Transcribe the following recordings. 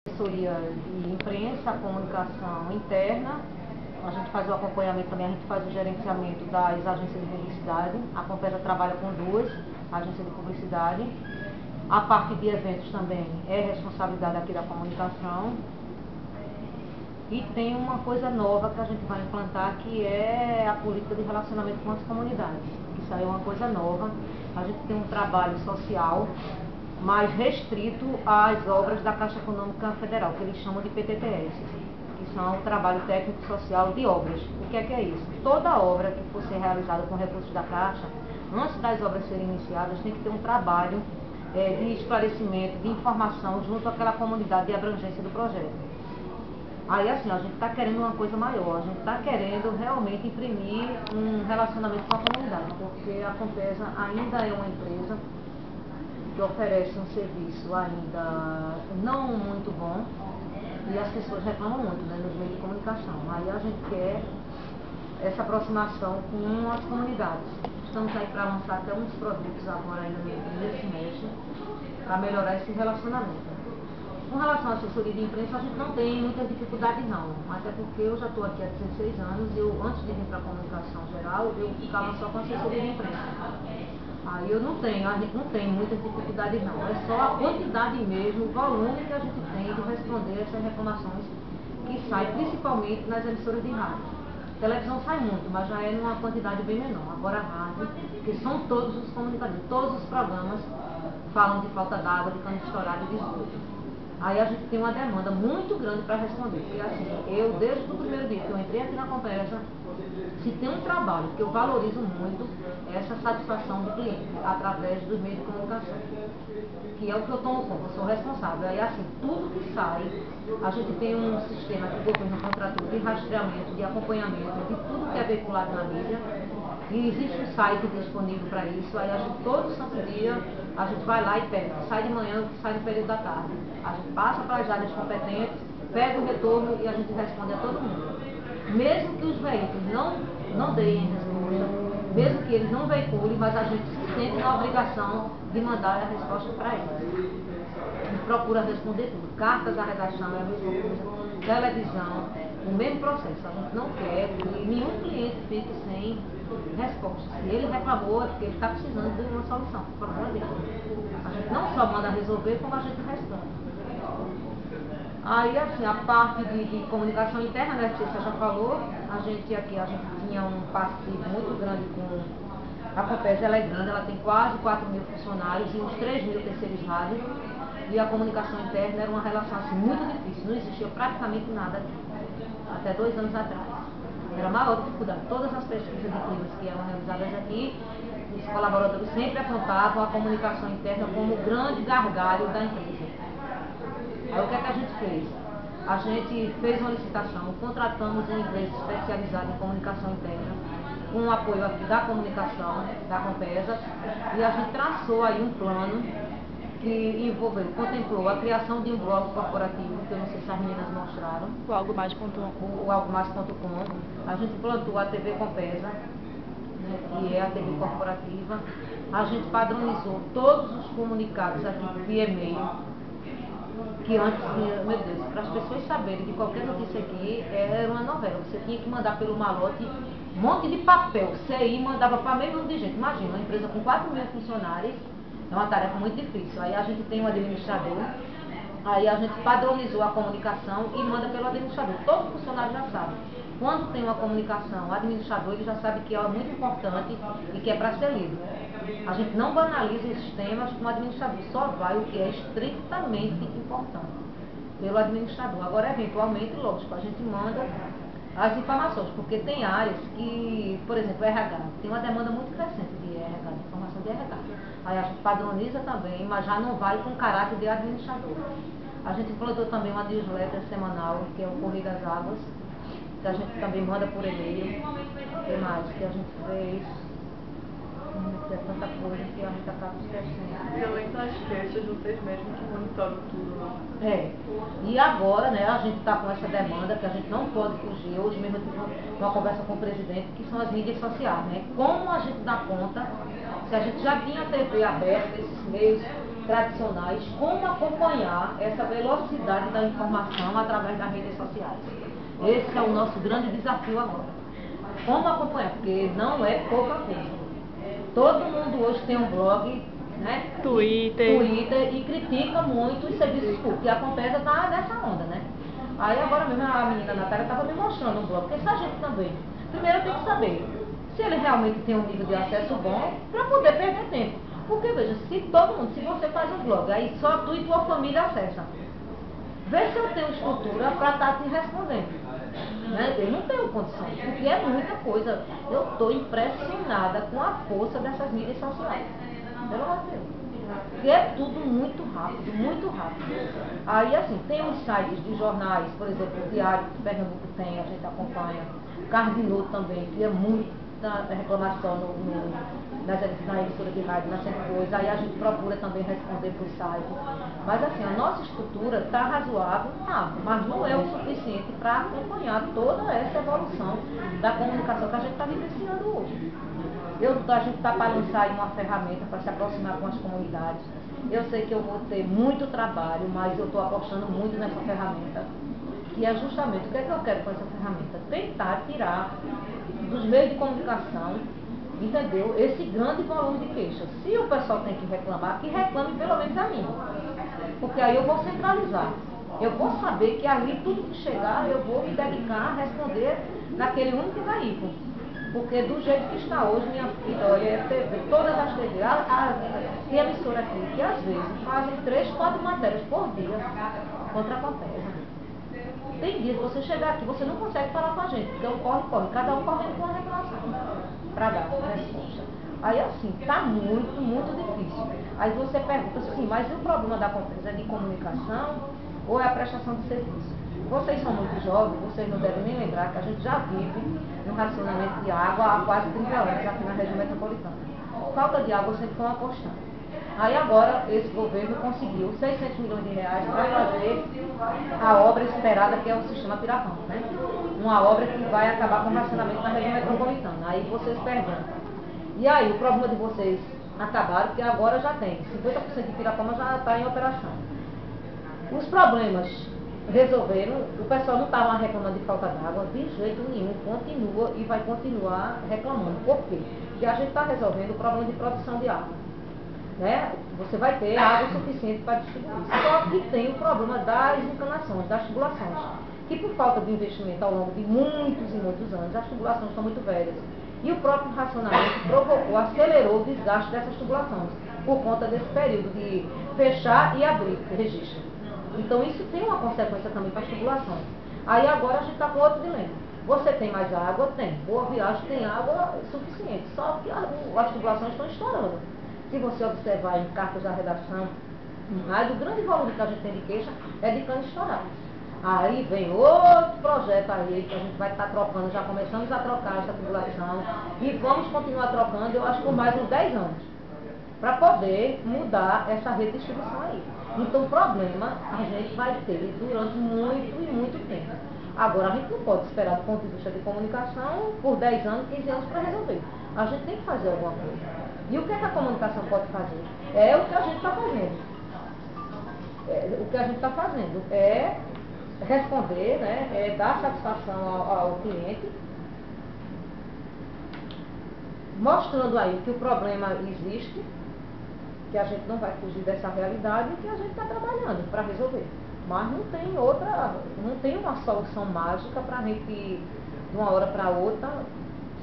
Assessoria de imprensa, comunicação interna, a gente faz o acompanhamento também, a gente faz o gerenciamento das agências de publicidade. A Compesa trabalha com duas agências de publicidade. A parte de eventos também é responsabilidade aqui da comunicação. E tem uma coisa nova que a gente vai implantar, que é a política de relacionamento com as comunidades. Isso aí é uma coisa nova. A gente tem um trabalho social mais restrito às obras da Caixa Econômica Federal, que eles chamam de PTTS, que são o trabalho técnico social de obras. O que é isso? Toda obra que for ser realizada com recursos da Caixa, antes das obras serem iniciadas, tem que ter um trabalho de esclarecimento, de informação junto àquela comunidade de abrangência do projeto. Aí assim, a gente está querendo uma coisa maior, a gente está querendo realmente imprimir um relacionamento com a comunidade, porque a Compesa ainda é uma empresa que oferece um serviço ainda não muito bom e as pessoas reclamam muito, né, nos meios de comunicação. Aí a gente quer essa aproximação com as comunidades. Estamos aí para lançar até uns produtos agora ainda nesse semestre para melhorar esse relacionamento. Com relação à assessoria de imprensa, a gente não tem muitas dificuldades não, até porque eu já estou aqui há 16 anos, antes de vir para a comunicação geral, eu ficava só com assessoria de imprensa. Aí a gente não tem muitas dificuldades não, é só a quantidade mesmo, o volume que a gente tem de responder essas reclamações que saem principalmente nas emissoras de rádio. Televisão sai muito, mas já é numa quantidade bem menor. Agora a rádio, que são todos os comunicadores, todos os programas falam de falta d'água, de cano estourado e de esgoto. Aí a gente tem uma demanda muito grande para responder, porque assim, eu desde o primeiro dia que eu entrei aqui na Compesa, se tem um trabalho que eu valorizo muito, é essa satisfação do cliente, através dos meios de comunicação, que é o que eu tomo conta, eu sou responsável. Aí assim, tudo que sai, a gente tem um sistema que o governo contratou de rastreamento, de acompanhamento, de tudo que é veiculado na mídia, e existe um site disponível para isso. Aí a gente, todo santo dia, a gente vai lá e pega, sai de manhã, sai no período da tarde. A gente passa para as áreas competentes, pega o retorno e a gente responde a todo mundo. Mesmo que os veículos não deem resposta, mesmo que eles não veiculem, mas a gente se sente na obrigação de mandar a resposta para eles. A gente procura responder tudo. Cartas à redação é a mesma coisa, televisão, o mesmo processo. A gente não quer que nenhum cliente fique sem resposta. Se ele reclamou, é porque ele está precisando de uma solução para o problema dele. A gente não só manda resolver, como a gente responde. Aí assim, a parte de comunicação interna, né, que você já falou, a gente tinha um parceiro muito grande com a Compesa. Ela é grande, ela tem quase 4 mil funcionários e uns 3 mil terceirizados. E a comunicação interna era uma relação assim, muito difícil, não existia praticamente nada aqui, até 2 anos atrás. Era a maior dificuldade. Todas as pesquisas de climas que eram realizadas aqui, os colaboradores sempre apontavam a comunicação interna como o grande gargalo da empresa. Aí o que é que a gente fez? A gente fez uma licitação, contratamos uma empresa especializada em comunicação interna, com o apoio aqui da comunicação, da Compesa, e a gente traçou aí um plano que contemplou a criação de um blog corporativo, que eu não sei se as meninas mostraram. O algomais.com. O algomais.com. A gente implantou a TV Compesa, né, que é a TV corporativa. A gente padronizou todos os comunicados aqui via e-mail, que antes, meu Deus, para as pessoas saberem que qualquer notícia aqui era uma novela. Você tinha que mandar pelo malote um monte de papel. Você ia e mandava para meio mundo de gente. Imagina, uma empresa com 4 mil funcionários, é uma tarefa muito difícil. Aí a gente tem um administrador, aí a gente padronizou a comunicação e manda pelo administrador. Todo funcionário já sabe. Quando tem uma comunicação, o administrador ele já sabe que é muito importante e que é para ser lido. A gente não banaliza esses temas com o administrador, só vai o que é estritamente importante pelo administrador. Agora, eventualmente, lógico, a gente manda as informações, porque tem áreas que, por exemplo, RH, tem uma demanda muito crescente de RH, de informação de RH. Aí a gente padroniza também, mas já não vai com caráter de administrador. A gente implantou também uma newsletter semanal, que é o Correio das Águas, que a gente também manda por e-mail. O que mais que a gente fez? É tanta coisa que a gente acaba esquecendo. E além das queixas, vocês mesmos que monitoram tudo. É. E agora, né, a gente está com essa demanda que a gente não pode fugir. Hoje mesmo eu tive uma conversa com o presidente, que são as mídias sociais, né? Como a gente dá conta, se a gente já tinha a TV aberta, esses meios tradicionais, como acompanhar essa velocidade da informação através das redes sociais. Esse é o nosso grande desafio agora. Como acompanhar, porque não é pouca coisa. Todo mundo hoje tem um blog, né? Twitter E critica muito os serviços públicos. E a Compesa está nessa onda, né? Aí agora mesmo a menina Natália estava me mostrando um blog, porque essa gente também. Primeiro tem que saber se ele realmente tem um nível de acesso bom para poder perder tempo. Porque veja, se todo mundo, se você faz um blog, aí só tu e tua família acessam. Vê se eu tenho estrutura para estar te respondendo. Né? Eu não tenho condições, porque é muita coisa. Eu estou impressionada com a força dessas mídias sociais. Pelo amor de Deus. Porque é tudo muito rápido, muito rápido. Aí assim, tem uns sites de jornais, por exemplo, o Diário de Pernambuco tem, a gente acompanha. Cardinô também, que é muita reclamação na emissora de rádio, nas coisas. Aí a gente procura também responder por site. Mas assim, a nossa estrutura está razoável, tá, mas não é o suficiente para acompanhar toda essa evolução da comunicação que a gente está vivenciando hoje. A gente está para lançar aí uma ferramenta para se aproximar com as comunidades. Eu sei que eu vou ter muito trabalho, mas eu estou apostando muito nessa ferramenta. Que é justamente o que é que eu quero com essa ferramenta? Tentar tirar dos meios de comunicação, entendeu? Esse grande volume de queixas. Se o pessoal tem que reclamar, que reclame pelo menos a mim. Porque aí eu vou centralizar. Eu vou saber que ali tudo que chegar, eu vou me dedicar a responder naquele único veículo. Porque do jeito que está hoje, minha filha, olha, TV, todas as TV, tem emissora aqui, que às vezes fazem 3, 4 matérias por dia contra a Compesa. Tem dias que você chegar aqui, você não consegue falar com a gente, porque corre, cada um correndo com a reclamação para dar a resposta. Aí assim, está muito, muito difícil. Aí você pergunta assim, mas o problema da Compesa é de comunicação ou é a prestação de serviço? Vocês são muito jovens, vocês não devem nem lembrar que a gente já vive no racionamento de água há quase 30 anos aqui na região metropolitana. Falta de água sempre foi uma constante. Aí agora esse governo conseguiu 600 milhões de reais para fazer a obra esperada, que é o sistema Pirapão, né? Uma obra que vai acabar com o racionamento na região metropolitana. Aí vocês perguntam, e aí o problema de vocês acabaram, porque agora já tem, 50% de Pirapama já está em operação. Os problemas resolveram, o pessoal não estava reclamando de falta d'água, de jeito nenhum, continua e vai continuar reclamando. Por quê? Porque a gente está resolvendo o problema de produção de água. Né? Você vai ter água suficiente para distribuir. Só que tem o problema das encanações, das tubulações, que por falta de investimento ao longo de muitos e muitos anos, as tubulações estão muito velhas. E o próprio racionamento provocou, acelerou o desgaste dessas tubulações, por conta desse período de fechar e abrir registro. Então isso tem uma consequência também para as tubulações. Aí agora a gente está com outro dilema. Você tem mais água? Tem. Boa Viagem tem água suficiente, só que as tubulações estão estourando. Se você observar em cartas da redação, mais o grande volume que a gente tem de queixa é de cano estourado. Aí vem outro projeto aí que a gente vai estar trocando, já começamos a trocar essa tubulação e vamos continuar trocando, eu acho, por mais uns 10 anos, para poder mudar essa rede de distribuição aí. Então o problema a gente vai ter durante muito e muito tempo. Agora a gente não pode esperar do ponto de vista de comunicação por 10 anos, 15 anos para resolver. A gente tem que fazer alguma coisa. E o que é que a comunicação pode fazer? É o que a gente está fazendo. O que a gente está fazendo é responder, né, é dar satisfação ao cliente, mostrando aí que o problema existe, que a gente não vai fugir dessa realidade e que a gente está trabalhando para resolver. Mas não tem outra, não tem uma solução mágica para a gente, de uma hora para outra,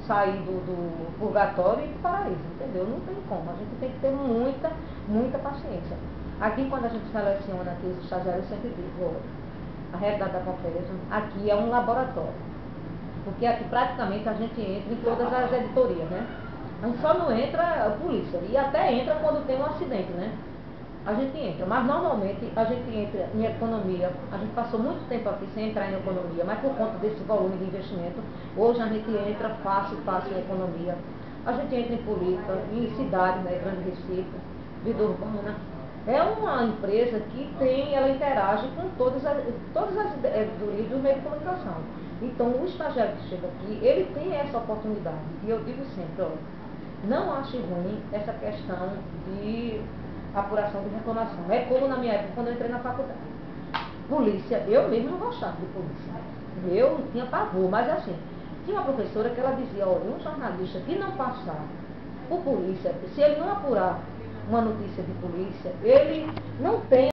sair do purgatório e do paraíso, entendeu? Não tem como, a gente tem que ter muita, muita paciência. Aqui, quando a gente seleciona aqui os estagiários, eu sempre digo, a realidade da Compesa, aqui é um laboratório, porque aqui praticamente a gente entra em todas as editorias, né? A gente só não entra a polícia, e até entra quando tem um acidente, né? A gente entra, mas normalmente a gente entra em economia. A gente passou muito tempo aqui sem entrar em economia, mas por conta desse volume de investimento, hoje a gente entra fácil em economia. A gente entra em política, em cidade, né, Grande Recife, vida urbana. É uma empresa que tem, ela interage com todas as editoриas do meio de comunicação. Então o estagiário que chega aqui, ele tem essa oportunidade. E eu digo sempre, olha, não ache ruim essa questão de apuração de reclamação. É como na minha época, quando eu entrei na faculdade. Polícia, eu mesmo não gostava de polícia. Eu tinha pavor, mas assim, tinha uma professora que ela dizia, olha, um jornalista que não passar por polícia, se ele não apurar uma notícia de polícia, ele não tem